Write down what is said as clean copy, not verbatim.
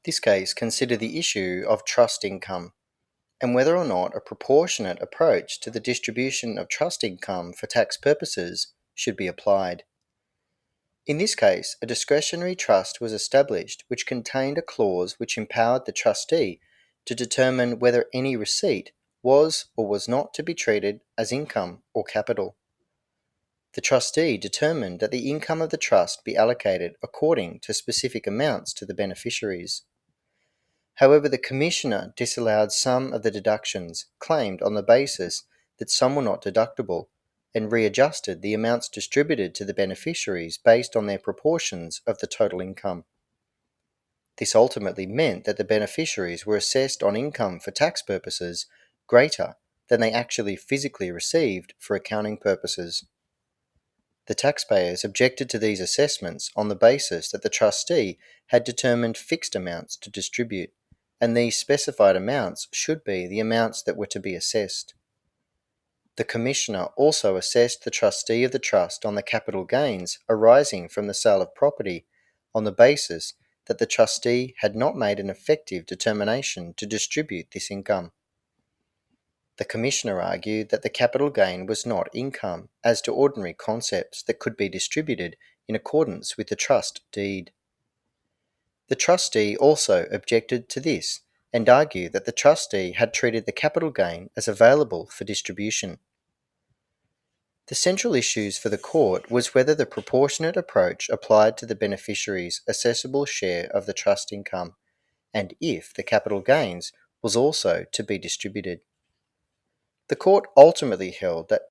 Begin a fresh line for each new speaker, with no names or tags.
This case considered the issue of trust income and whether or not a proportionate approach to the distribution of trust income for tax purposes should be applied. In this case, a discretionary trust was established which contained a clause which empowered the trustee to determine whether any receipt was or was not to be treated as income or capital. The trustee determined that the income of the trust be allocated according to specific amounts to the beneficiaries. However, the Commissioner disallowed some of the deductions claimed on the basis that some were not deductible and readjusted the amounts distributed to the beneficiaries based on their proportions of the total income. This ultimately meant that the beneficiaries were assessed on income for tax purposes greater than they actually physically received for accounting purposes. The taxpayers objected to these assessments on the basis that the trustee had determined fixed amounts to distribute, and these specified amounts should be the amounts that were to be assessed. The Commissioner also assessed the trustee of the trust on the capital gains arising from the sale of property on the basis that the trustee had not made an effective determination to distribute this income. The Commissioner argued that the capital gain was not income as to ordinary concepts that could be distributed in accordance with the trust deed. The trustee also objected to this and argued that the trustee had treated the capital gain as available for distribution. The central issues for the court was whether the proportionate approach applied to the beneficiary's assessable share of the trust income, and if the capital gains was also to be distributed. The court ultimately held that